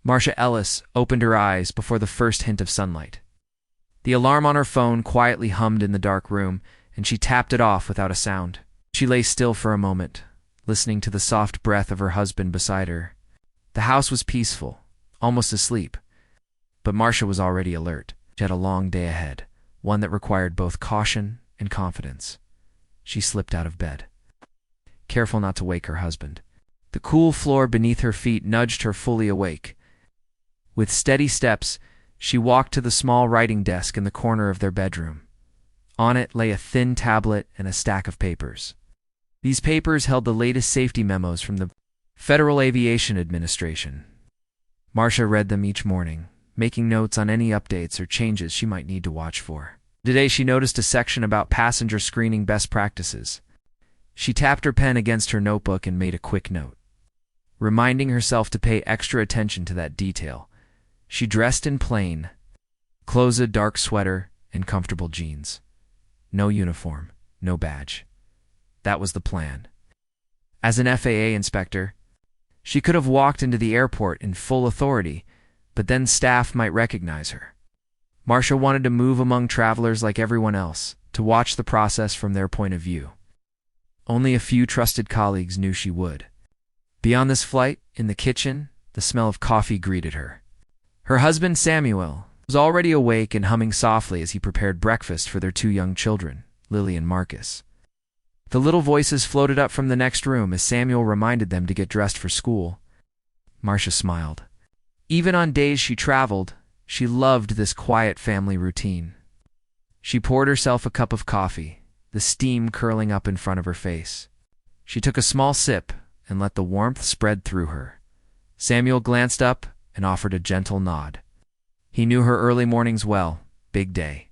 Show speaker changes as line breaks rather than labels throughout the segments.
Marcia Ellis opened her eyes before the first hint of sunlight. The alarm on her phone quietly hummed in the dark room, and she tapped it off without a sound. She lay still for a moment, listening to the soft breath of her husband beside her. The house was peaceful, almost asleep, but Marcia was already alert. She had a long day ahead, one that required both caution and confidence. She slipped out of bed, careful not to wake her husband. The cool floor beneath her feet nudged her fully awake. With steady steps, she walked to the small writing desk in the corner of their bedroom. On it lay a thin tablet and a stack of papers. These papers held the latest safety memos from the Federal Aviation Administration. Marcia read them each morning, making notes on any updates or changes she might need to watch for. Today she noticed a section about passenger screening best practices. She tapped her pen against her notebook and made a quick note, reminding herself to pay extra attention to that detail. She dressed in plain clothes, a dark sweater, and comfortable jeans. No uniform, no badge. That was the plan. As an FAA inspector, she could have walked into the airport in full authority, but then staff might recognize her. Marcia wanted to move among travelers like everyone else, to watch the process from their point of view. Only a few trusted colleagues knew she would. Beyond this flight, in the kitchen, the smell of coffee greeted her. Her husband, Samuel, was already awake and humming softly as he prepared breakfast for their two young children, Lily and Marcus. The little voices floated up from the next room as Samuel reminded them to get dressed for school. Marcia smiled. Even on days she traveled, she loved this quiet family routine. She poured herself a cup of coffee, the steam curling up in front of her face. She took a small sip and let the warmth spread through her. Samuel glanced up and offered a gentle nod. He knew her early mornings well. Big day,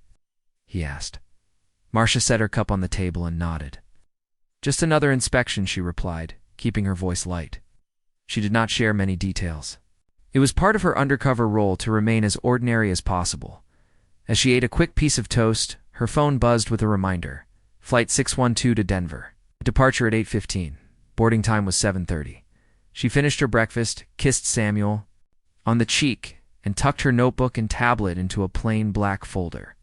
he asked. Marcia set her cup on the table and nodded. Just another inspection, she replied, keeping her voice light. She did not share many details. It was part of her undercover role to remain as ordinary as possible. As she ate a quick piece of toast, her phone buzzed with a reminder. Flight 612 to Denver. Departure at 8:15. Boarding time was 7:30. She finished her breakfast, kissed Samuel on the cheek, and tucked her notebook and tablet into a plain black folder.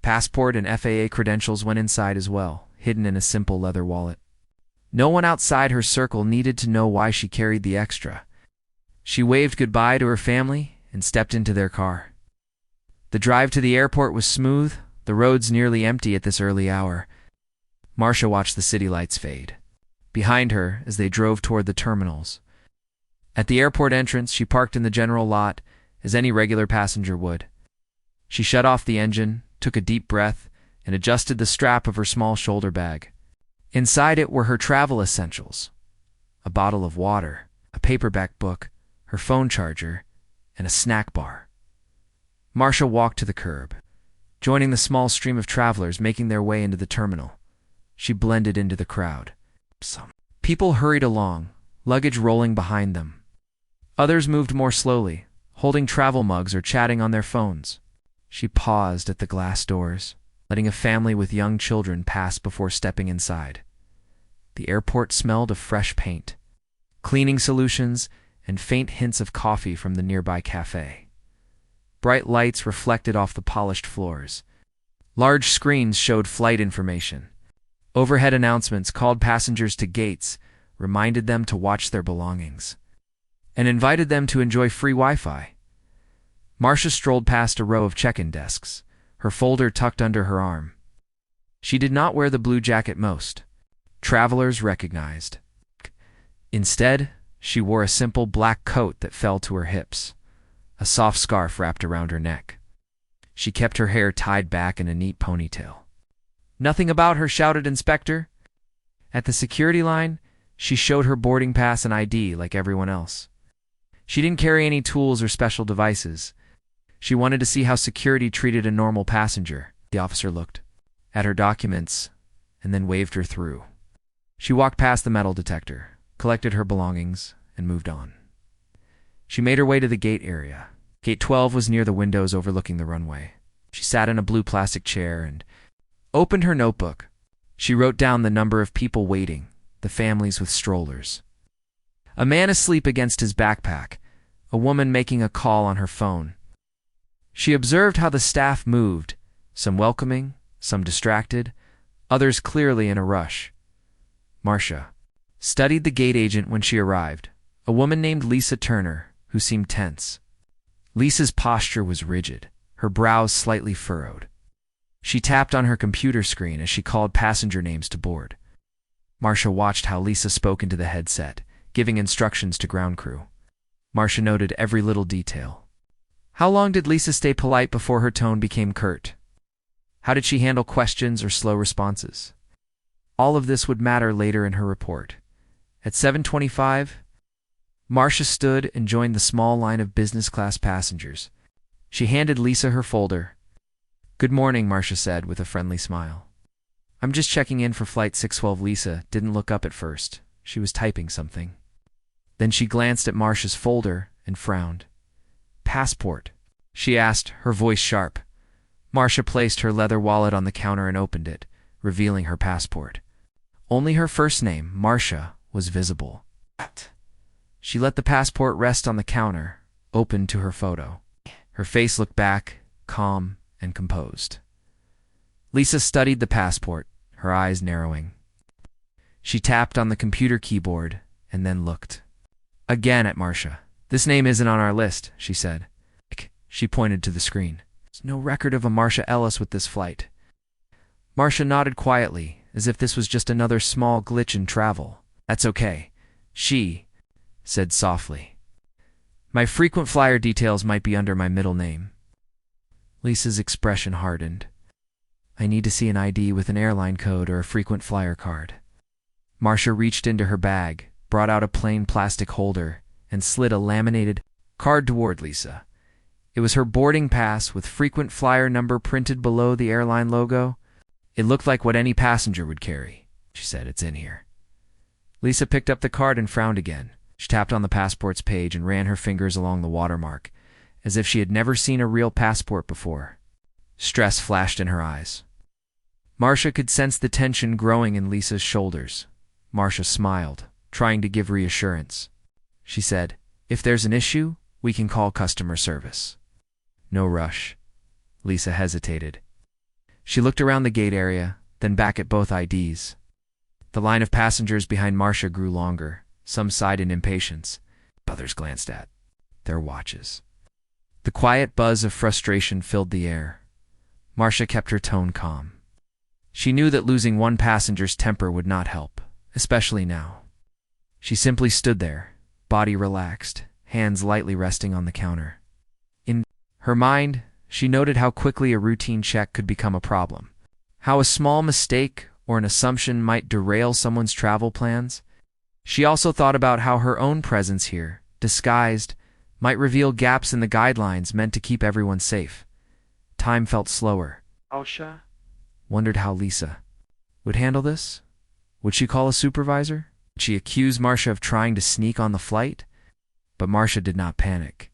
Passport and FAA credentials went inside as well, hidden in a simple leather wallet. No one outside her circle needed to know why she carried the extra. She waved goodbye to her family and stepped into their car. The drive to the airport was smooth, the roads nearly empty at this early hour. Marcia watched the city lights fade behind her as they drove toward the terminals. At the airport entrance, she parked in the general lot, as any regular passenger would. She shut off the engine, took a deep breath, and adjusted the strap of her small shoulder bag. Inside it were her travel essentials: a bottle of water, a paperback book, her phone charger, and a snack bar. Marcia walked to the curb, joining the small stream of travelers making their way into the terminal. She blended into the crowd. Some people hurried along, luggage rolling behind them. Others moved more slowly, holding travel mugs or chatting on their phones. She paused at the glass doors, letting a family with young children pass before stepping inside. The airport smelled of fresh paint, cleaning solutions, and faint hints of coffee from the nearby cafe. Bright lights reflected off the polished floors. Large screens showed flight information. Overhead announcements called passengers to gates, reminded them to watch their belongings, and invited them to enjoy free Wi-Fi. Marcia strolled past a row of check-in desks, her folder tucked under her arm. She did not wear the blue jacket most travelers recognized. Instead, she wore a simple black coat that fell to her hips, a soft scarf wrapped around her neck. She kept her hair tied back in a neat ponytail. "Nothing about her," shouted Inspector. At the security line, she showed her boarding pass and ID like everyone else. She didn't carry any tools or special devices. She wanted to see how security treated a normal passenger. The officer looked at her documents and then waved her through. She walked past the metal detector, collected her belongings, and moved on. She made her way to the gate area. Gate 12 was near the windows overlooking the runway. She sat in a blue plastic chair and opened her notebook. She wrote down the number of people waiting, the families with strollers. A man asleep against his backpack, a woman making a call on her phone. She observed how the staff moved, some welcoming, some distracted, others clearly in a rush. Marcia studied the gate agent when she arrived, a woman named Lisa Turner, who seemed tense. Lisa's posture was rigid, her brows slightly furrowed. She tapped on her computer screen as she called passenger names to board. Marcia watched how Lisa spoke into the headset, giving instructions to ground crew. Marcia noted every little detail. How long did Lisa stay polite before her tone became curt? How did she handle questions or slow responses? All of this would matter later in her report. At 7:25, Marcia stood and joined the small line of business-class passengers. She handed Lisa her folder. "Good morning," Marcia said with a friendly smile. "I'm just checking in for Flight 612." Lisa didn't look up at first. She was typing something. Then she glanced at Marcia's folder and frowned. "Passport?" she asked, her voice sharp. Marcia placed her leather wallet on the counter and opened it, revealing her passport. Only her first name, Marcia, was visible. She let the passport rest on the counter, opened to her photo. Her face looked back, calm and composed. Lisa studied the passport, her eyes narrowing. She tapped on the computer keyboard and then looked again at Marcia. "This name isn't on our list," she said. She pointed to the screen. "There's no record of a Marcia Ellis with this flight." Marcia nodded quietly, as if this was just another small glitch in travel. "That's okay," she said softly. "My frequent flyer details might be under my middle name." Lisa's expression hardened. "I need to see an ID with an airline code or a frequent flyer card." Marcia reached into her bag, brought out a plain plastic holder, and slid a laminated card toward Lisa. It was her boarding pass with frequent flyer number printed below the airline logo. "It looked like what any passenger would carry," she said. "It's in here." Lisa picked up the card and frowned again. She tapped on the passport's page and ran her fingers along the watermark, as if she had never seen a real passport before. Stress flashed in her eyes. Marcia could sense the tension growing in Lisa's shoulders. Marcia smiled, trying to give reassurance. She said, "If there's an issue, we can call customer service." "No rush." Lisa hesitated. She looked around the gate area, then back at both IDs. The line of passengers behind Marcia grew longer. Some sighed in impatience. Others glanced at their watches. The quiet buzz of frustration filled the air. Marcia kept her tone calm. She knew that losing one passenger's temper would not help, especially now. She simply stood there, body relaxed, hands lightly resting on the counter. In her mind, she noted how quickly a routine check could become a problem, how a small mistake or an assumption might derail someone's travel plans. She also thought about how her own presence here, disguised, might reveal gaps in the guidelines meant to keep everyone safe. Time felt slower. Marcia wondered how Lisa would handle this. Would she call a supervisor? Would she accuse Marcia of trying to sneak on the flight? But Marcia did not panic.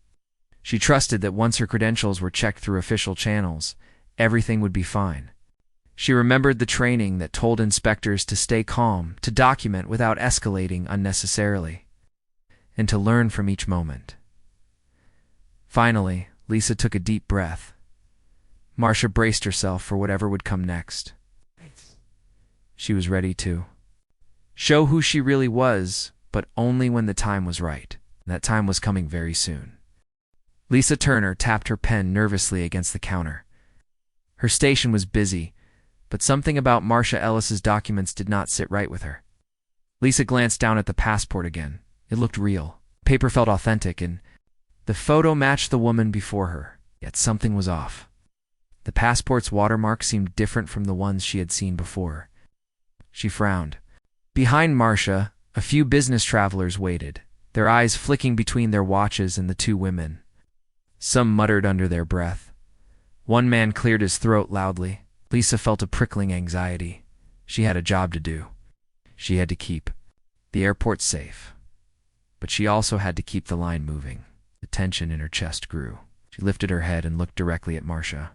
She trusted that once her credentials were checked through official channels, everything would be fine. She remembered the training that told inspectors to stay calm, to document without escalating unnecessarily, and to learn from each moment. Finally, Lisa took a deep breath. Marcia braced herself for whatever would come next. She was ready to show who she really was, but only when the time was right. That time was coming very soon. Lisa Turner tapped her pen nervously against the counter. Her station was busy, but something about Marcia Ellis's documents did not sit right with her. Lisa glanced down at the passport again. It looked real. Paper felt authentic, and the photo matched the woman before her. Yet something was off. The passport's watermark seemed different from the ones she had seen before. She frowned. Behind Marcia, a few business travelers waited, their eyes flicking between their watches and the two women. Some muttered under their breath. One man cleared his throat loudly. Lisa felt a prickling anxiety. She had a job to do. She had to keep the airport safe. But she also had to keep the line moving. The tension in her chest grew. She lifted her head and looked directly at Marcia.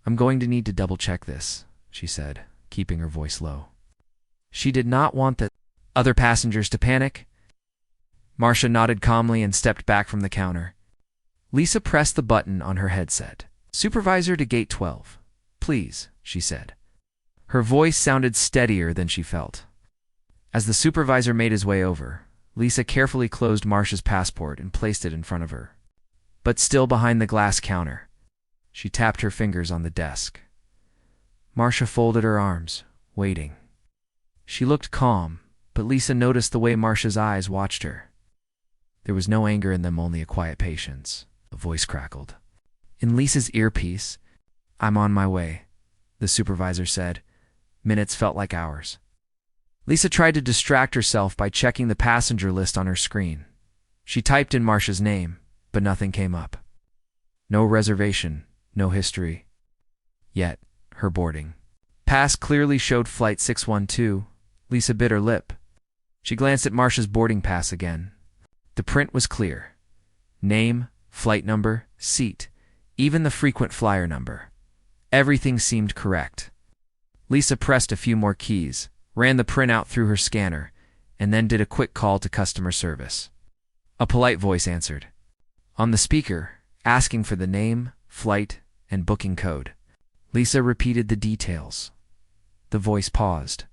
"I'm going to need to double-check this," she said, keeping her voice low. She did not want the other passengers to panic. Marcia nodded calmly and stepped back from the counter. Lisa pressed the button on her headset. "Supervisor to Gate 12. Please," she said. Her voice sounded steadier than she felt. As the supervisor made his way over, Lisa carefully closed Marcia's passport and placed it in front of her. But still behind the glass counter, she tapped her fingers on the desk. Marcia folded her arms, waiting. She looked calm, but Lisa noticed the way Marcia's eyes watched her. There was no anger in them, only a quiet patience. A voice crackled. In Lisa's earpiece, "I'm on my way," the supervisor said. Minutes felt like hours. Lisa tried to distract herself by checking the passenger list on her screen. She typed in Marcia's name, but nothing came up. No reservation, no history. Yet, her boarding pass clearly showed Flight 612. Lisa bit her lip. She glanced at Marcia's boarding pass again. The print was clear. Name, flight number, seat, even the frequent flyer number. Everything seemed correct. Lisa pressed a few more keys, ran the printout through her scanner, and then did a quick call to customer service. A polite voice answered. On the speaker, asking for the name, flight, and booking code. Lisa repeated the details. The voice paused.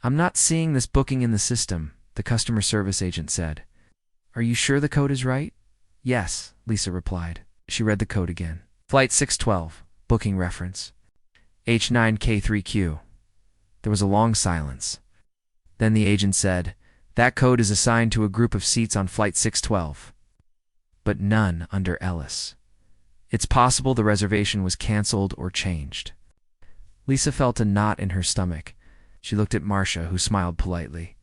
"I'm not seeing this booking in the system," the customer service agent said. "Are you sure the code is right?" "Yes," Lisa replied. She read the code again. Flight 612, booking reference. H9K3Q. There was a long silence. Then the agent said, "That code is assigned to a group of seats on Flight 612, but none under Ellis. It's possible the reservation was canceled or changed." Lisa felt a knot in her stomach. She looked at Marcia, who smiled politely.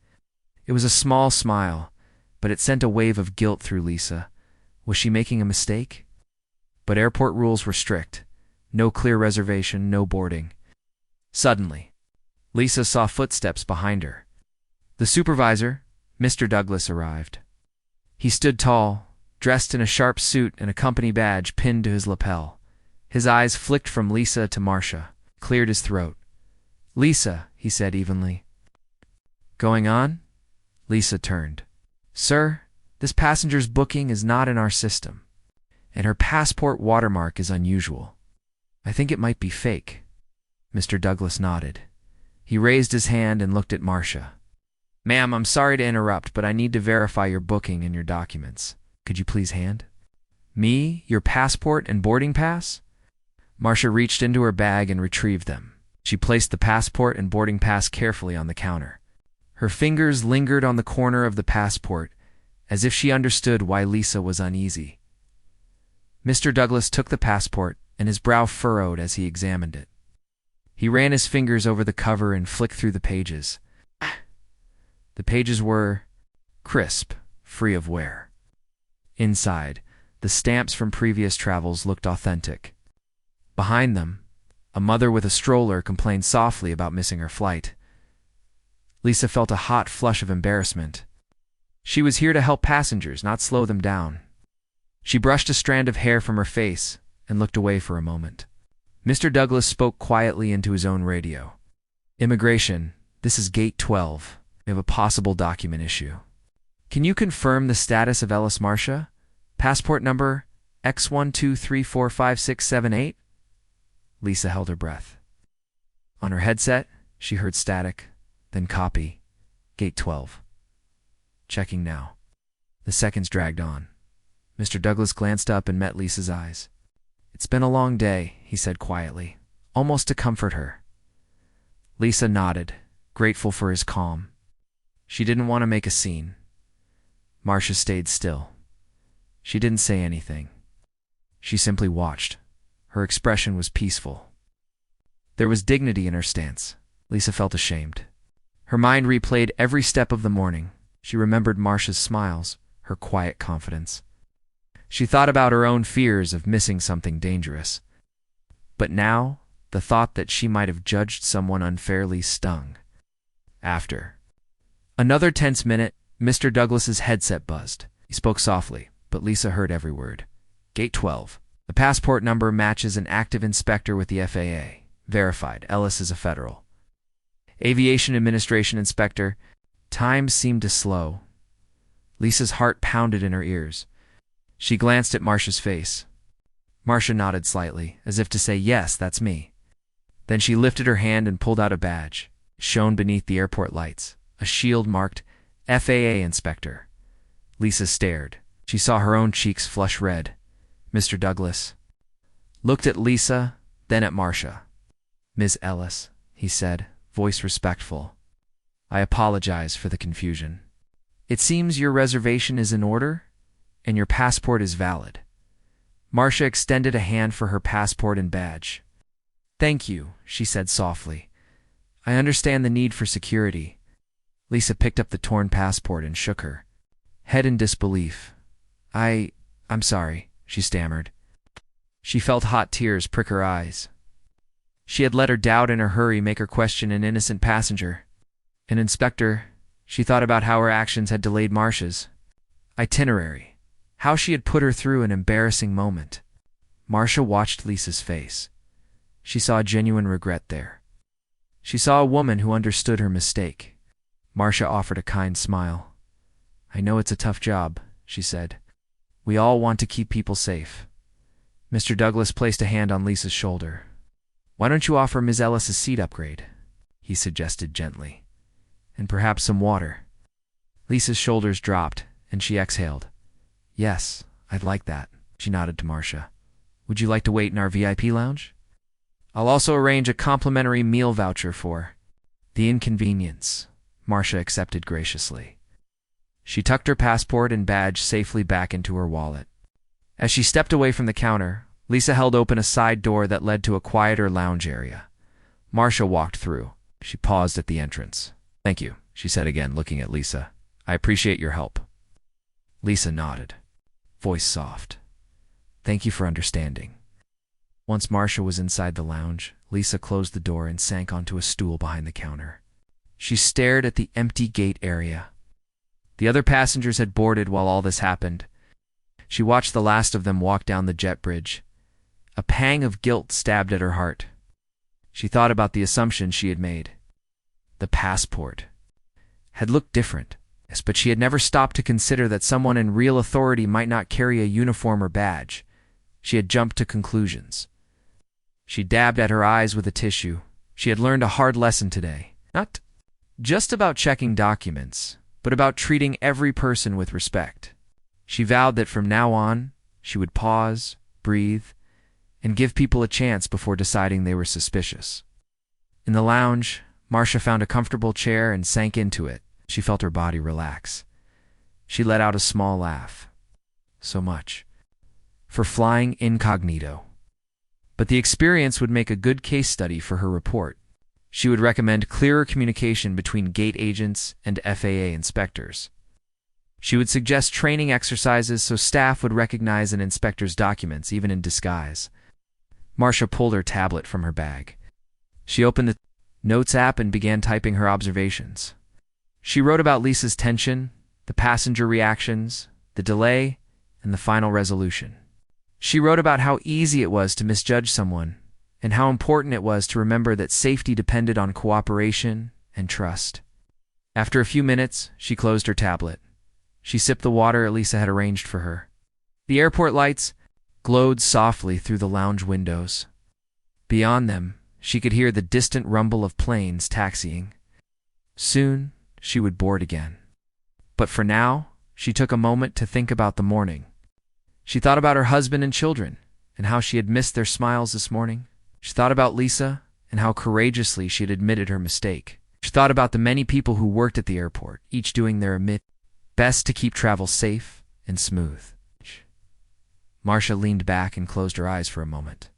It was a small smile, but it sent a wave of guilt through Lisa. Was she making a mistake? But airport rules were strict. No clear reservation, no boarding. Suddenly, Lisa saw footsteps behind her. The supervisor, Mr. Douglas, arrived. He stood tall, dressed in a sharp suit and a company badge pinned to his lapel. His eyes flicked from Lisa to Marcia, cleared his throat. "Lisa," he said evenly. "Going on?" Lisa turned. "Sir, this passenger's booking is not in our system, and her passport watermark is unusual. I think it might be fake." Mr. Douglas nodded. He raised his hand and looked at Marcia. "Ma'am, I'm sorry to interrupt, but I need to verify your booking and your documents. Could you please hand?" "Me? Your passport and boarding pass?" Marcia reached into her bag and retrieved them. She placed the passport and boarding pass carefully on the counter. Her fingers lingered on the corner of the passport, as if she understood why Lisa was uneasy. Mr. Douglas took the passport, and his brow furrowed as he examined it. He ran his fingers over the cover and flicked through the pages. The pages were crisp, free of wear. Inside, the stamps from previous travels looked authentic. Behind them, a mother with a stroller complained softly about missing her flight. Lisa felt a hot flush of embarrassment. She was here to help passengers, not slow them down. She brushed a strand of hair from her face and looked away for a moment. Mr. Douglas spoke quietly into his own radio. "Immigration, this is Gate 12. We have a possible document issue. Can you confirm the status of Ellis Marcia? Passport number X12345678? Lisa held her breath. On her headset, she heard static, then copy. Gate 12. Checking now. The seconds dragged on. Mr. Douglas glanced up and met Lisa's eyes. "It's been a long day," he said quietly, almost to comfort her. Lisa nodded, grateful for his calm. She didn't want to make a scene. Marcia stayed still. She didn't say anything. She simply watched. Her expression was peaceful. There was dignity in her stance. Lisa felt ashamed. Her mind replayed every step of the morning. She remembered Marcia's smiles, her quiet confidence. She thought about her own fears of missing something dangerous. But now, the thought that she might have judged someone unfairly stung. After another tense minute, Mr. Douglas's headset buzzed. He spoke softly, but Lisa heard every word. Gate 12. The passport number matches an active inspector with the FAA. Verified. Ellis is a federal. Aviation Administration inspector. Time seemed to slow. Lisa's heart pounded in her ears. She glanced at Marcia's face. Marcia nodded slightly, as if to say, "Yes, that's me." Then she lifted her hand and pulled out a badge, shone beneath the airport lights, a shield marked FAA Inspector. Lisa stared. She saw her own cheeks flush red. Mr. Douglas looked at Lisa, then at Marcia. "Ms. Ellis," he said, voice respectful. "I apologize for the confusion. It seems your reservation is in order, and your passport is valid." Marcia extended a hand for her passport and badge. "Thank you," she said softly. "I understand the need for security." Lisa picked up the torn passport and shook her head in disbelief. I'm sorry," she stammered. She felt hot tears prick her eyes. She had let her doubt in her hurry make her question an innocent passenger. An inspector. She thought about how her actions had delayed Marcia's itinerary, how she had put her through an embarrassing moment. Marcia watched Lisa's face. She saw genuine regret there. She saw a woman who understood her mistake. Marcia offered a kind smile. "I know it's a tough job," she said. "We all want to keep people safe." Mr. Douglas placed a hand on Lisa's shoulder. "Why don't you offer Ms. Ellis a seat upgrade?" he suggested gently. "And perhaps some water." Lisa's shoulders dropped, and she exhaled. "Yes, I'd like that," she nodded to Marcia. "Would you like to wait in our VIP lounge? I'll also arrange a complimentary meal voucher for the inconvenience." Marcia accepted graciously. She tucked her passport and badge safely back into her wallet. As she stepped away from the counter, Lisa held open a side door that led to a quieter lounge area. Marcia walked through. She paused at the entrance. "Thank you," she said again, looking at Lisa. "I appreciate your help." Lisa nodded, voice soft. "Thank you for understanding." Once Marcia was inside the lounge, Lisa closed the door and sank onto a stool behind the counter. She stared at the empty gate area. The other passengers had boarded while all this happened. She watched the last of them walk down the jet bridge. A pang of guilt stabbed at her heart. She thought about the assumptions she had made. The passport had looked different, yes, but she had never stopped to consider that someone in real authority might not carry a uniform or badge. She had jumped to conclusions. She dabbed at her eyes with a tissue. She had learned a hard lesson today. Not just about checking documents, but about treating every person with respect. She vowed that from now on, she would pause, breathe, and give people a chance before deciding they were suspicious. In the lounge, Marcia found a comfortable chair and sank into it. She felt her body relax. She let out a small laugh. So much for flying incognito. But the experience would make a good case study for her report. She would recommend clearer communication between gate agents and FAA inspectors. She would suggest training exercises so staff would recognize an inspector's documents, even in disguise. Marcia pulled her tablet from her bag. She opened the Notes app and began typing her observations. She wrote about Lisa's tension, the passenger reactions, the delay, and the final resolution. She wrote about how easy it was to misjudge someone, and how important it was to remember that safety depended on cooperation and trust. After a few minutes, she closed her tablet. She sipped the water Elisa had arranged for her. The airport lights glowed softly through the lounge windows. Beyond them, she could hear the distant rumble of planes taxiing. Soon, she would board again. But for now, she took a moment to think about the morning. She thought about her husband and children, and how she had missed their smiles this morning. She thought about Lisa, and how courageously she had admitted her mistake. She thought about the many people who worked at the airport, each doing their best to keep travel safe and smooth. Marcia leaned back and closed her eyes for a moment.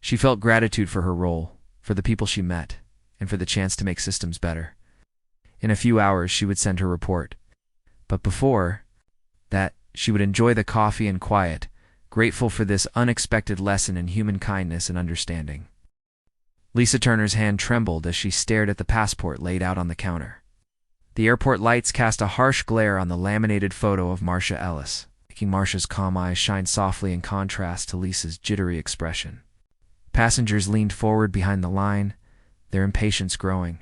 She felt gratitude for her role, for the people she met, and for the chance to make systems better. In a few hours, she would send her report. But before that, she would enjoy the coffee and quiet, grateful for this unexpected lesson in human kindness and understanding. Lisa Turner's hand trembled as she stared at the passport laid out on the counter. The airport lights cast a harsh glare on the laminated photo of Marcia Ellis, making Marcia's calm eyes shine softly in contrast to Lisa's jittery expression. Passengers leaned forward behind the line, their impatience growing.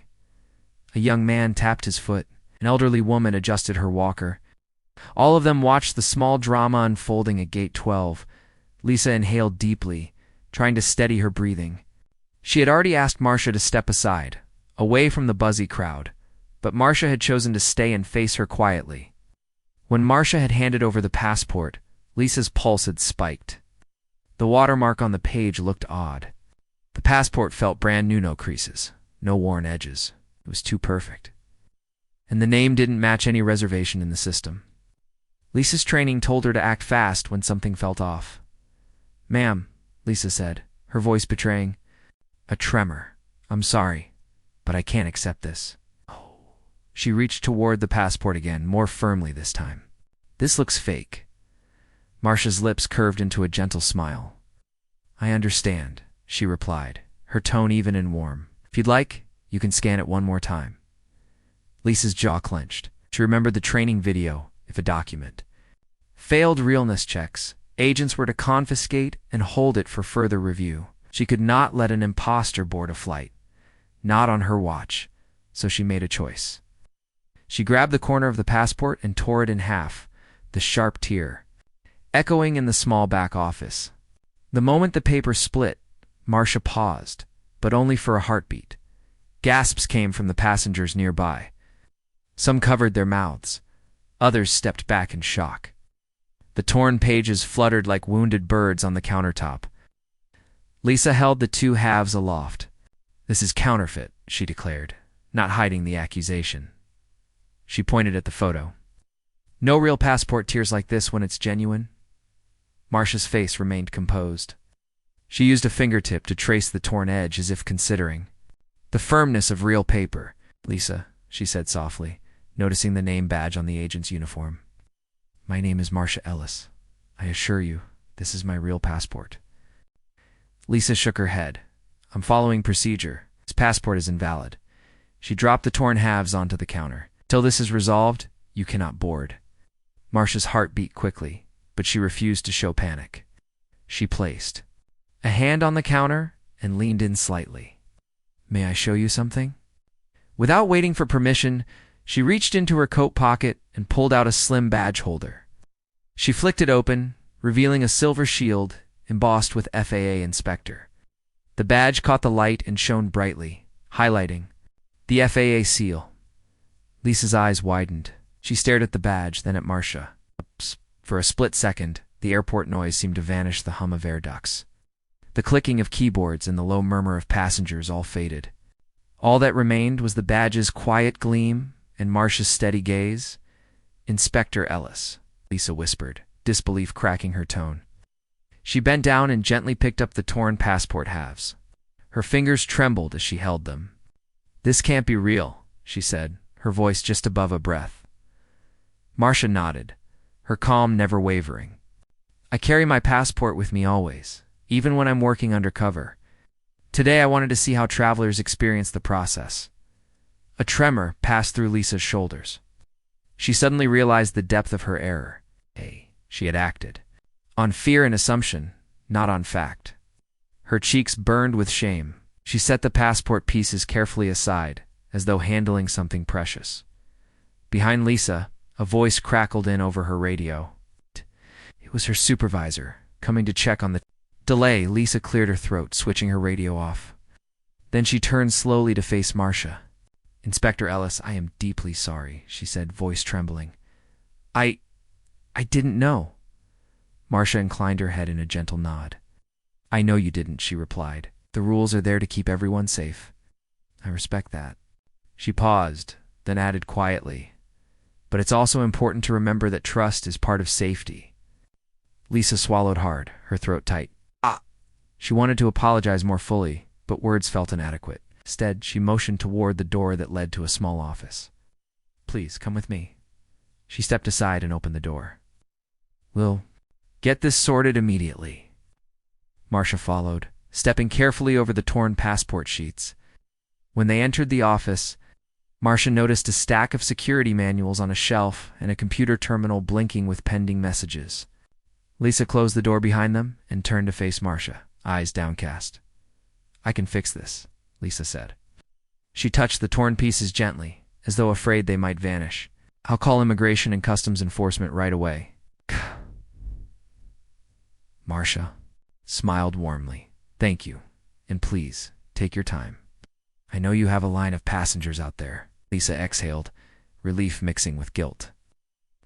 A young man tapped his foot. An elderly woman adjusted her walker. All of them watched the small drama unfolding at Gate 12. Lisa inhaled deeply, trying to steady her breathing. She had already asked Marcia to step aside, away from the buzzy crowd, but Marcia had chosen to stay and face her quietly. When Marcia had handed over the passport, Lisa's pulse had spiked. The watermark on the page looked odd. The passport felt brand new, no creases, no worn edges. It was too perfect. And the name didn't match any reservation in the system. Lisa's training told her to act fast when something felt off. "Ma'am," Lisa said, her voice betraying a tremor. "I'm sorry, but I can't accept this." She reached toward the passport again, more firmly this time. "This looks fake." Marcia's lips curved into a gentle smile. "I understand," she replied, her tone even and warm. "If you'd like, you can scan it one more time." Lisa's jaw clenched. She remembered the training video, if a document failed realness checks, agents were to confiscate and hold it for further review. She could not let an imposter board a flight. Not on her watch, so she made a choice. She grabbed the corner of the passport and tore it in half, the sharp tear echoing in the small back office. The moment the paper split, Marcia paused, but only for a heartbeat. Gasps came from the passengers nearby. Some covered their mouths. Others stepped back in shock. The torn pages fluttered like wounded birds on the countertop. Lisa held the two halves aloft. "This is counterfeit," she declared, not hiding the accusation. She pointed at the photo. "No real passport tears like this when it's genuine." Marcia's face remained composed. She used a fingertip to trace the torn edge as if considering. "The firmness of real paper, Lisa," she said softly, noticing the name badge on the agent's uniform. "My name is Marcia Ellis. I assure you, this is my real passport." Lisa shook her head. "I'm following procedure. This passport is invalid." She dropped the torn halves onto the counter. "Till this is resolved, you cannot board." Marcia's heart beat quickly, but she refused to show panic. She placed a hand on the counter and leaned in slightly. "May I show you something?" Without waiting for permission, she reached into her coat pocket and pulled out a slim badge holder. She flicked it open, revealing a silver shield embossed with FAA Inspector. The badge caught the light and shone brightly, highlighting the FAA seal. Lisa's eyes widened. She stared at the badge, then at Marcia. For a split second, the airport noise seemed to vanish, the hum of air ducts. The clicking of keyboards and the low murmur of passengers all faded. All that remained was the badge's quiet gleam and Marcia's steady gaze. "Inspector Ellis," Lisa whispered, disbelief cracking her tone. She bent down and gently picked up the torn passport halves. Her fingers trembled as she held them. "This can't be real," she said, her voice just above a breath. Marcia nodded, her calm never wavering. "I carry my passport with me always, even when I'm working undercover. Today I wanted to see how travelers experience the process." A tremor passed through Lisa's shoulders. She suddenly realized the depth of her error. She had acted on fear and assumption, not on fact. Her cheeks burned with shame. She set the passport pieces carefully aside, as though handling something precious. Behind Lisa, a voice crackled in over her radio. It was her supervisor, coming to check on the delay. Lisa cleared her throat, switching her radio off. Then she turned slowly to face Marcia. "Inspector Ellis, I am deeply sorry," she said, voice trembling. I didn't know." Marcia inclined her head in a gentle nod. "I know you didn't," she replied. "The rules are there to keep everyone safe." "I respect that." She paused, then added quietly, "But it's also important to remember that trust is part of safety." Lisa swallowed hard, her throat tight. She wanted to apologize more fully, but words felt inadequate. Instead, she motioned toward the door that led to a small office. "Please, come with me." She stepped aside and opened the door. "We'll get this sorted immediately." Marcia followed, stepping carefully over the torn passport sheets. When they entered the office, Marcia noticed a stack of security manuals on a shelf and a computer terminal blinking with pending messages. Lisa closed the door behind them and turned to face Marcia, eyes downcast. "I can fix this," Lisa said. She touched the torn pieces gently, as though afraid they might vanish. I'll call Immigration and Customs Enforcement right away. Marcia smiled warmly. Thank you, and please, take your time. I know you have a line of passengers out there. Lisa exhaled, relief mixing with guilt.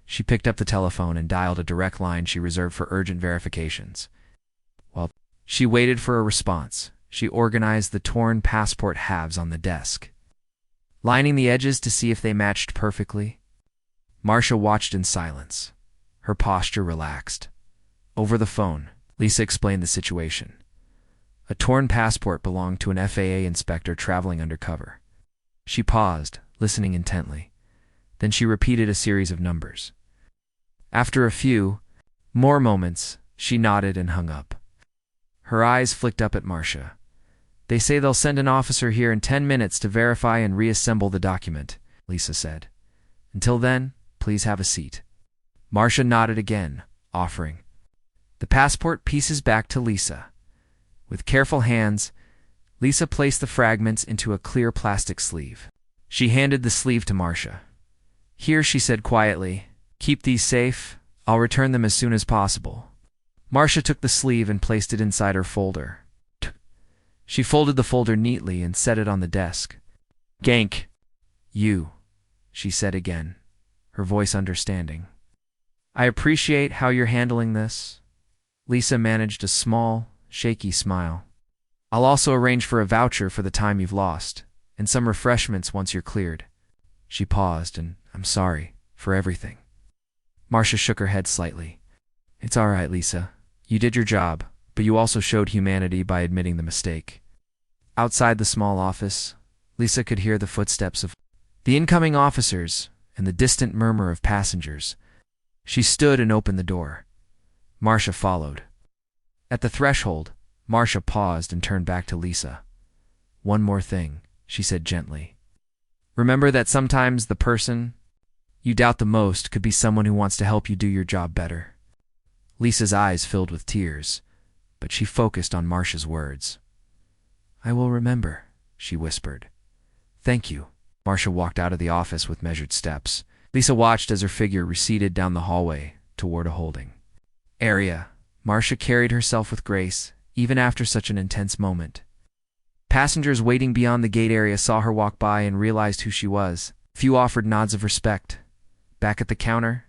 She picked up the telephone and dialed a direct line she reserved for urgent verifications. While she waited for a response, she organized the torn passport halves on the desk, lining the edges to see if they matched perfectly. Marcia watched in silence, her posture relaxed. Over the phone, Lisa explained the situation. A torn passport belonged to an FAA inspector traveling undercover. She paused, listening intently. Then she repeated a series of numbers. After a few more moments, she nodded and hung up. Her eyes flicked up at Marcia. They say they'll send an officer here in 10 minutes to verify and reassemble the document, Lisa said. Until then, please have a seat. Marcia nodded again, offering the passport pieces back to Lisa. With careful hands, Lisa placed the fragments into a clear plastic sleeve. She handed the sleeve to Marcia. Here, she said quietly, keep these safe. I'll return them as soon as possible. Marcia took the sleeve and placed it inside her folder. She folded the folder neatly and set it on the desk. Gank, you, she said again, her voice understanding. I appreciate how you're handling this. Lisa managed a small, shaky smile. I'll also arrange for a voucher for the time you've lost, and some refreshments once you're cleared. She paused, and I'm sorry for everything. Marcia shook her head slightly. It's all right, Lisa. You did your job, but you also showed humanity by admitting the mistake. Outside the small office, Lisa could hear the footsteps of the incoming officers and the distant murmur of passengers. She stood and opened the door. Marcia followed. At the threshold, Marcia paused and turned back to Lisa. One more thing, she said gently. Remember that sometimes the person you doubt the most could be someone who wants to help you do your job better. Lisa's eyes filled with tears, but she focused on Marcia's words. I will remember, she whispered. Thank you. Marcia walked out of the office with measured steps. Lisa watched as her figure receded down the hallway toward a holding area. Marcia carried herself with grace, even after such an intense moment. Passengers waiting beyond the gate area saw her walk by and realized who she was. Few offered nods of respect. Back at the counter,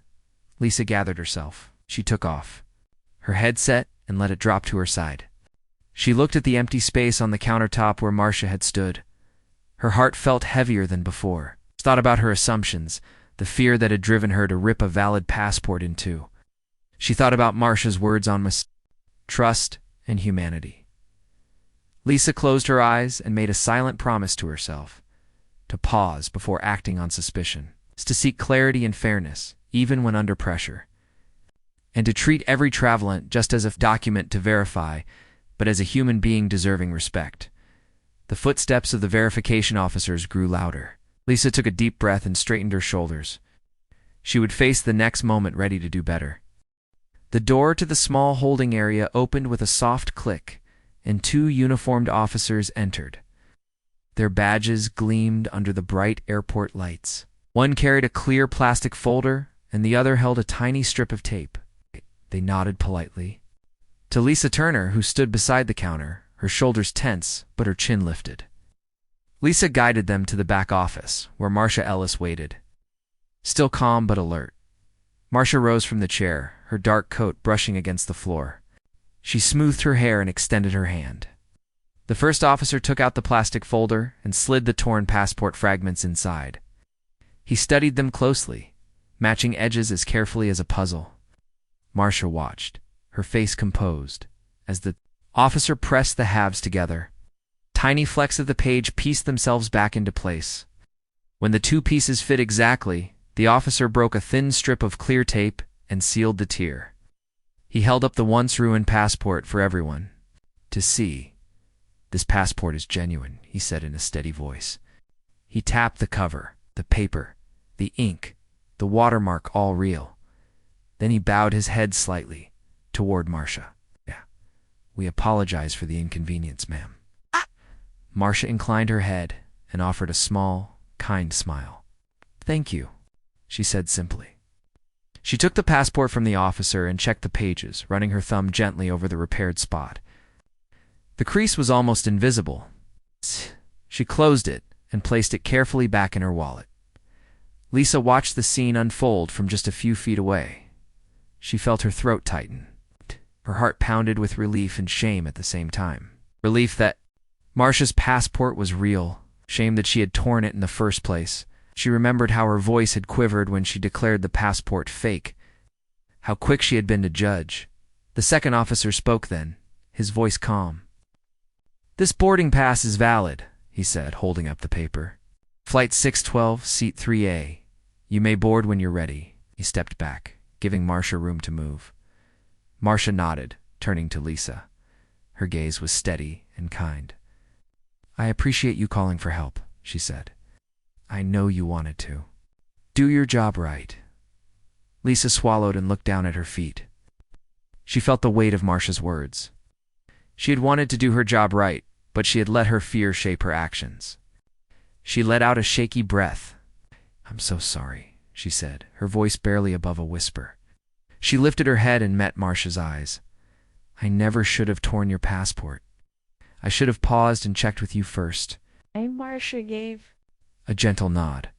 Lisa gathered herself. She took off her headset and let it drop to her side. She looked at the empty space on the countertop where Marcia had stood. Her heart felt heavier than before. She thought about her assumptions, the fear that had driven her to rip a valid passport in two. She thought about Marcia's words on trust and humanity. Lisa closed her eyes and made a silent promise to herself to pause before acting on suspicion, to seek clarity and fairness, even when under pressure, and to treat every travelant just as a document to verify, but as a human being deserving respect. The footsteps of the verification officers grew louder. Lisa took a deep breath and straightened her shoulders. She would face the next moment ready to do better. The door to the small holding area opened with a soft click, and two uniformed officers entered. Their badges gleamed under the bright airport lights. One carried a clear plastic folder, and the other held a tiny strip of tape. They nodded politely to Lisa Turner, who stood beside the counter, her shoulders tense but her chin lifted. Lisa guided them to the back office, where Marcia Ellis waited. Still calm but alert, Marcia rose from the chair, her dark coat brushing against the floor. She smoothed her hair and extended her hand. The first officer took out the plastic folder and slid the torn passport fragments inside. He studied them closely, matching edges as carefully as a puzzle. Marcia watched, her face composed, as the officer pressed the halves together. Tiny flecks of the page pieced themselves back into place. When the two pieces fit exactly, the officer broke a thin strip of clear tape and sealed the tear. He held up the once-ruined passport for everyone to see. This passport is genuine, he said in a steady voice. He tapped the cover, the paper, the ink, the watermark, all real. Then he bowed his head slightly toward Marcia. Yeah, we apologize for the inconvenience, ma'am. Marcia inclined her head and offered a small, kind smile. Thank you. she said simply. She took the passport from the officer and checked the pages, running her thumb gently over the repaired spot. The crease was almost invisible. She closed it and placed it carefully back in her wallet. Lisa watched the scene unfold from just a few feet away. She felt her throat tighten. Her heart pounded with relief and shame at the same time. Relief that Marcia's passport was real, shame that she had torn it in the first place. She remembered how her voice had quivered when she declared the passport fake, how quick she had been to judge. The second officer spoke then, his voice calm. "This boarding pass is valid," he said, holding up the paper. "Flight 612, seat 3A. You may board when you're ready." He stepped back, giving Marcia room to move. Marcia nodded, turning to Lisa. Her gaze was steady and kind. "I appreciate you calling for help," she said. "I know you wanted to. Do your job right." Lisa swallowed and looked down at her feet. She felt the weight of Marcia's words. She had wanted to do her job right, but she had let her fear shape her actions. She let out a shaky breath. "I'm so sorry," she said, her voice barely above a whisper. She lifted her head and met Marcia's eyes. "I never should have torn your passport. I should have paused and checked with you first."
Marcia gave
a gentle nod.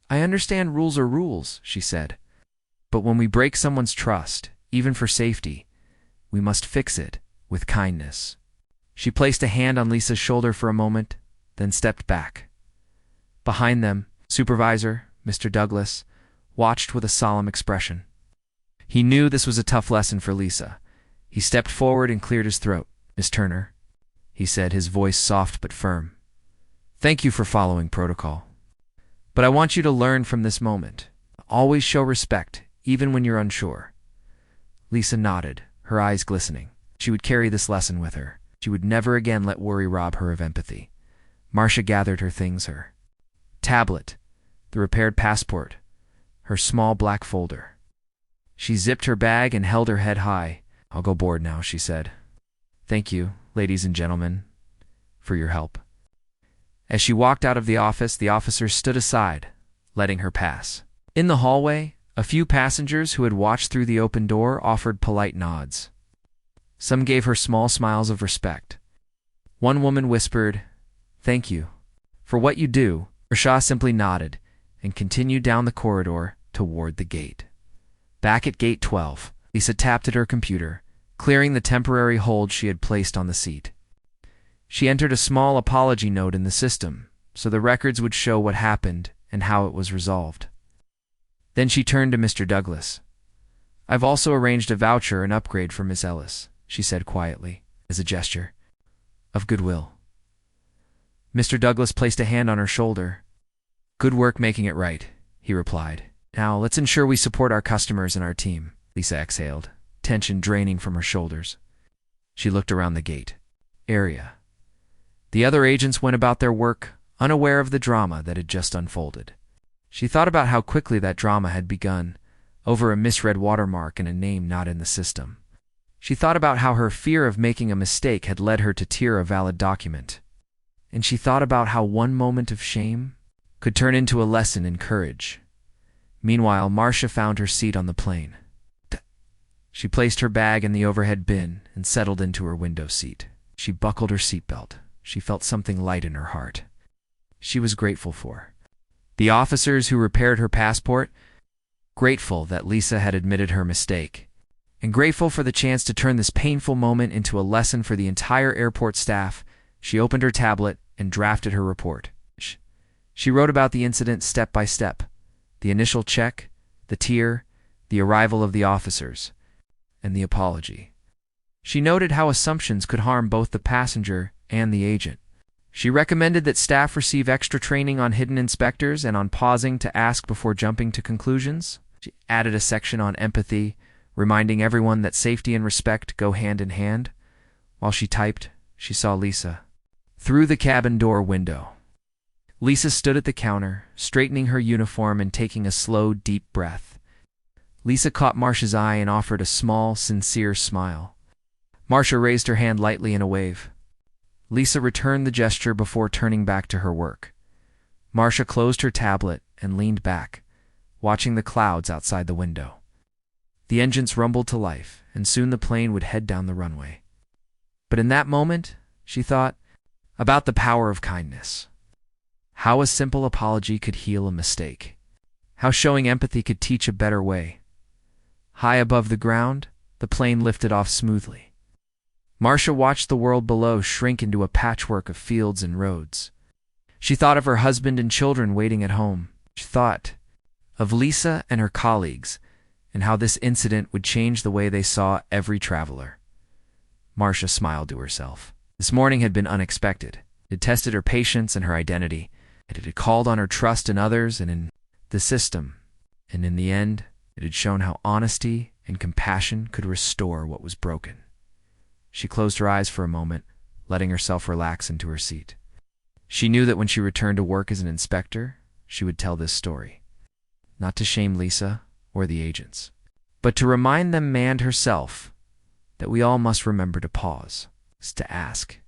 "I understand rules are rules," she said. "But when we break someone's trust, even for safety, we must fix it with kindness." She placed a hand on Lisa's shoulder for a moment, then stepped back. Behind them, Supervisor, Mr. Douglas, watched with a solemn expression. He knew this was a tough lesson for Lisa. He stepped forward and cleared his throat. "Miss Turner," he said, his voice soft but firm. "Thank you for following protocol. But I want you to learn from this moment. Always show respect, even when you're unsure." Lisa nodded, her eyes glistening. She would carry this lesson with her. She would never again let worry rob her of empathy. Marcia gathered her things, her tablet, the repaired passport, her small black folder. She zipped her bag and held her head high. "I'll go board now," she said. "Thank you, ladies and gentlemen, for your help." As she walked out of the office, the officers stood aside, letting her pass. In the hallway, a few passengers who had watched through the open door offered polite nods. Some gave her small smiles of respect. One woman whispered, "Thank you for what you do." Rasha simply nodded and continued down the corridor toward the gate. Back at gate 12, Lisa tapped at her computer, clearing the temporary hold she had placed on the seat. She entered a small apology note in the system, so the records would show what happened and how it was resolved. Then she turned to Mr. Douglas. "I've also arranged a voucher and upgrade for Miss Ellis," she said quietly, as a gesture of goodwill. Mr. Douglas placed a hand on her shoulder. "Good work making it right," he replied. "Now let's ensure we support our customers and our team." Lisa exhaled, tension draining from her shoulders. She looked around the gate area. The other agents went about their work, unaware of the drama that had just unfolded. She thought about how quickly that drama had begun, over a misread watermark and a name not in the system. She thought about how her fear of making a mistake had led her to tear a valid document. And she thought about how one moment of shame could turn into a lesson in courage. Meanwhile, Marcia found her seat on the plane. She placed her bag in the overhead bin and settled into her window seat. She buckled her seatbelt. She felt something light in her heart. She was grateful for the officers who repaired her passport, grateful that Lisa had admitted her mistake, and grateful for the chance to turn this painful moment into a lesson for the entire airport staff. She opened her tablet and drafted her report. She wrote about the incident step by step, the initial check, the tier, the arrival of the officers, and the apology. She noted how assumptions could harm both the passenger and the agent. She recommended that staff receive extra training on hidden inspectors and on pausing to ask before jumping to conclusions. She added a section on empathy, reminding everyone that safety and respect go hand in hand. While she typed, she saw Lisa through the cabin door window. Lisa stood at the counter, straightening her uniform and taking a slow, deep breath. Lisa caught Marcia's eye and offered a small, sincere smile. Marcia raised her hand lightly in a wave. Lisa returned the gesture before turning back to her work. Marcia closed her tablet and leaned back, watching the clouds outside the window. The engines rumbled to life, and soon the plane would head down the runway. But in that moment, she thought about the power of kindness. How a simple apology could heal a mistake. How showing empathy could teach a better way. High above the ground, the plane lifted off smoothly. Marcia watched the world below shrink into a patchwork of fields and roads. She thought of her husband and children waiting at home. She thought of Lisa and her colleagues, and how this incident would change the way they saw every traveler. Marcia smiled to herself. This morning had been unexpected. It tested her patience and her identity. It had called on her trust in others and in the system. And in the end, it had shown how honesty and compassion could restore what was broken. She closed her eyes for a moment, letting herself relax into her seat. She knew that when she returned to work as an inspector, she would tell this story. Not to shame Lisa or the agents, but to remind them and herself that we all must remember to pause, to ask,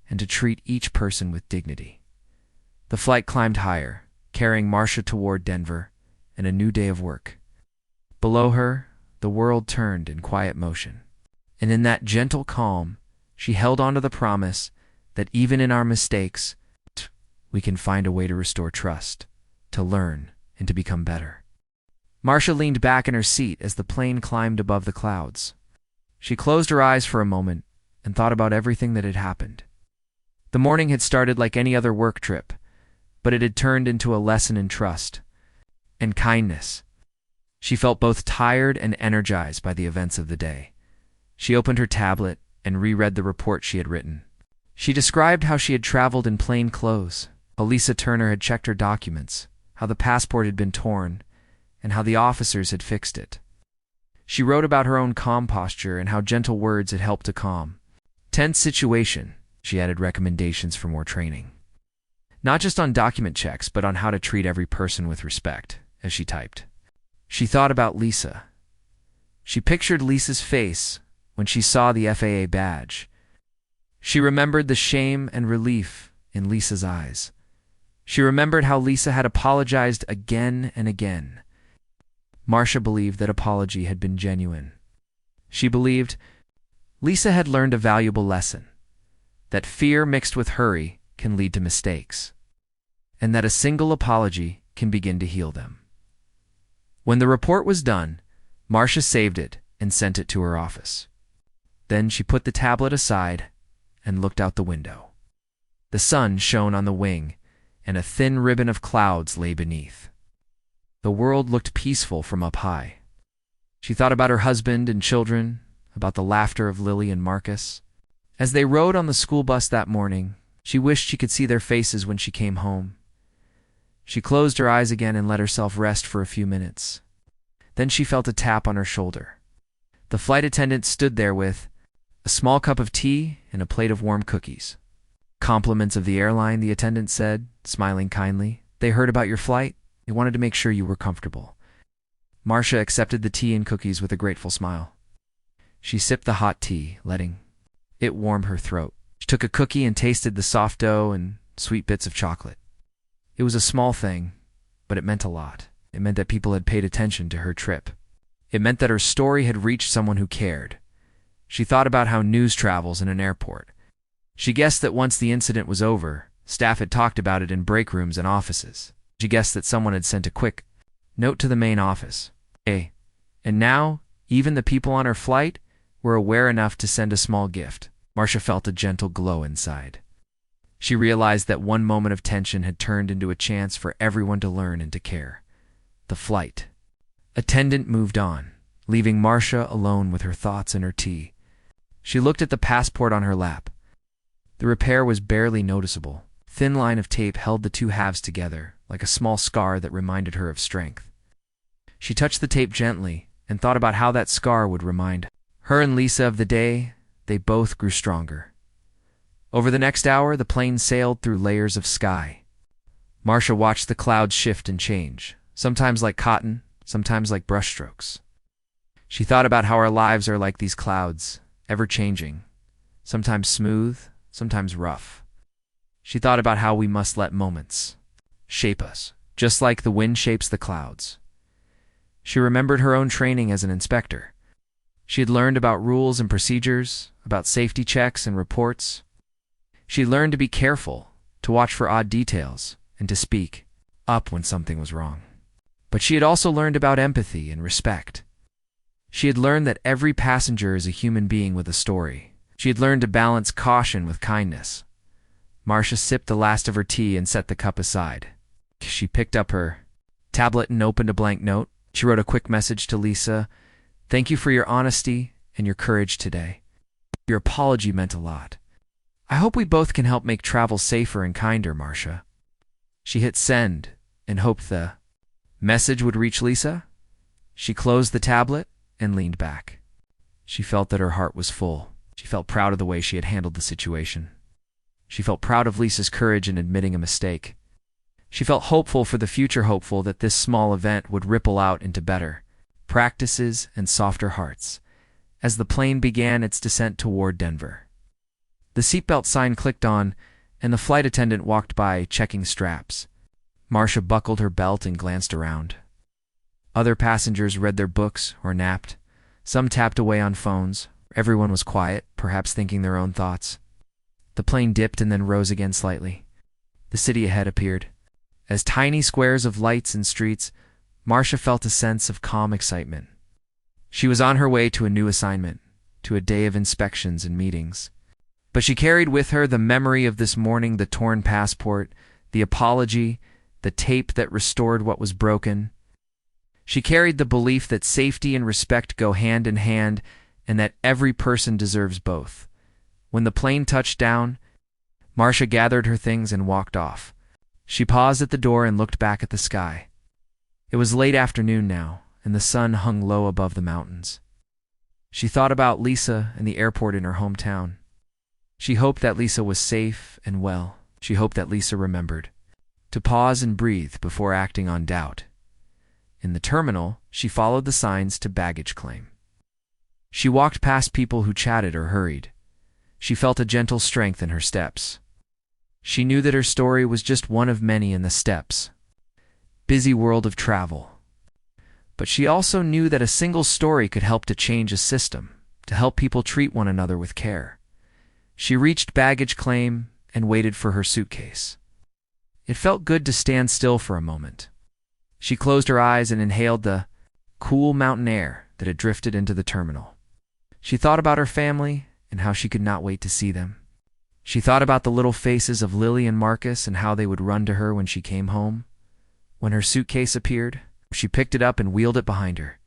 and to treat each person with dignity. The flight climbed higher, carrying Marcia toward Denver and a new day of work. Below her, the world turned in quiet motion. And in that gentle calm, she held on to the promise that even in our mistakes, we can find a way to restore trust, to learn, and to become better. Marcia leaned back in her seat as the plane climbed above the clouds. She closed her eyes for a moment and thought about everything that had happened. The morning had started like any other work trip, but it had turned into a lesson in trust and kindness. She felt both tired and energized by the events of the day. She opened her tablet and reread the report she had written. She described how she had traveled in plain clothes, how Lisa Turner had checked her documents, how the passport had been torn, and how the officers had fixed it. She wrote about her own calm posture and how gentle words had helped to calm. Tense situation, she added recommendations for more training. Not just on document checks, but on how to treat every person with respect, as she typed. She thought about Lisa. She pictured Lisa's face when she saw the FAA badge. She remembered the shame and relief in Lisa's eyes. She remembered how Lisa had apologized again and again. Marcia believed that apology had been genuine. She believed Lisa had learned a valuable lesson, that fear mixed with hurry can lead to mistakes, and that a single apology can begin to heal them. When the report was done, Marcia saved it and sent it to her office. Then she put the tablet aside and looked out the window. The sun shone on the wing, and a thin ribbon of clouds lay beneath. The world looked peaceful from up high. She thought about her husband and children, about the laughter of Lily and Marcus. As they rode on the school bus that morning, she wished she could see their faces when she came home. She closed her eyes again and let herself rest for a few minutes. Then she felt a tap on her shoulder. The flight attendant stood there with a small cup of tea and a plate of warm cookies. "Compliments of the airline," the attendant said, smiling kindly. "They heard about your flight. They wanted to make sure you were comfortable." Marcia accepted the tea and cookies with a grateful smile. She sipped the hot tea, letting it warm her throat. She took a cookie and tasted the soft dough and sweet bits of chocolate. It was a small thing, but it meant a lot. It meant that people had paid attention to her trip. It meant that her story had reached someone who cared. She thought about how news travels in an airport. She guessed that once the incident was over, staff had talked about it in break rooms and offices. She guessed that someone had sent a quick note to the main office. And now, even the people on her flight were aware enough to send a small gift. Marcia felt a gentle glow inside. She realized that one moment of tension had turned into a chance for everyone to learn and to care. The flight attendant moved on, leaving Marcia alone with her thoughts and her tea. She looked at the passport on her lap. The repair was barely noticeable. A thin line of tape held the two halves together, like a small scar that reminded her of strength. She touched the tape gently and thought about how that scar would remind her and Lisa of the day they both grew stronger. Over the next hour, the plane sailed through layers of sky. Marcia watched the clouds shift and change, sometimes like cotton, sometimes like brushstrokes. She thought about how our lives are like these clouds, ever-changing, sometimes smooth, sometimes rough. She thought about how we must let moments shape us, just like the wind shapes the clouds. She remembered her own training as an inspector. She had learned about rules and procedures, about safety checks and reports. She had learned to be careful, to watch for odd details, and to speak up when something was wrong. But she had also learned about empathy and respect. She had learned that every passenger is a human being with a story. She had learned to balance caution with kindness. Marcia sipped the last of her tea and set the cup aside. She picked up her tablet and opened a blank note. She wrote a quick message to Lisa. "Thank you for your honesty and your courage today. Your apology meant a lot. I hope we both can help make travel safer and kinder, Marcia." She hit send and hoped the message would reach Lisa. She closed the tablet and leaned back. She felt that her heart was full. She felt proud of the way she had handled the situation. She felt proud of Lisa's courage in admitting a mistake. She felt hopeful for the future, hopeful that this small event would ripple out into better practices and softer hearts as the plane began its descent toward Denver. The seatbelt sign clicked on, and the flight attendant walked by, checking straps. Marcia buckled her belt and glanced around. Other passengers read their books or napped. Some tapped away on phones. Everyone was quiet, perhaps thinking their own thoughts. The plane dipped and then rose again slightly. The city ahead appeared. As tiny squares of lights and streets, Marcia felt a sense of calm excitement. She was on her way to a new assignment, to a day of inspections and meetings. But she carried with her the memory of this morning, the torn passport, the apology, the tape that restored what was broken. She carried the belief that safety and respect go hand in hand and that every person deserves both. When the plane touched down, Marcia gathered her things and walked off. She paused at the door and looked back at the sky. It was late afternoon now, and the sun hung low above the mountains. She thought about Lisa and the airport in her hometown. She hoped that Lisa was safe and well. She hoped that Lisa remembered to pause and breathe before acting on doubt. In the terminal, she followed the signs to baggage claim. She walked past people who chatted or hurried. She felt a gentle strength in her steps. She knew that her story was just one of many in the steps. Busy world of travel. But she also knew that a single story could help to change a system, to help people treat one another with care. She reached baggage claim and waited for her suitcase. It felt good to stand still for a moment. She closed her eyes and inhaled the cool mountain air that had drifted into the terminal. She thought about her family and how she could not wait to see them. She thought about the little faces of Lily and Marcus and how they would run to her when she came home. When her suitcase appeared, she picked it up and wheeled it behind her.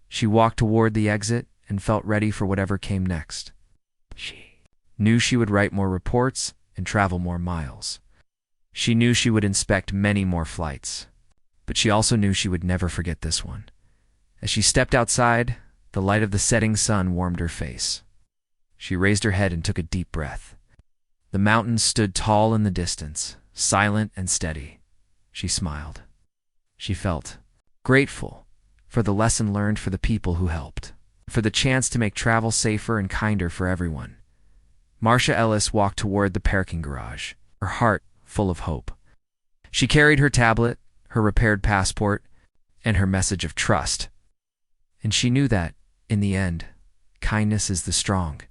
She walked toward the exit and felt ready for whatever came next. She knew she would write more reports and travel more miles. She knew she would inspect many more flights. But she also knew she would never forget this one. As she stepped outside, the light of the setting sun warmed her face. She raised her head and took a deep breath. The mountains stood tall in the distance, silent and steady. She smiled. She felt grateful for the lesson learned, for the people who helped, for the chance to make travel safer and kinder for everyone. Marcia Ellis walked toward the parking garage, her heart full of hope. She carried her tablet, her repaired passport, and her message of trust. And she knew that, in the end, kindness is the strong,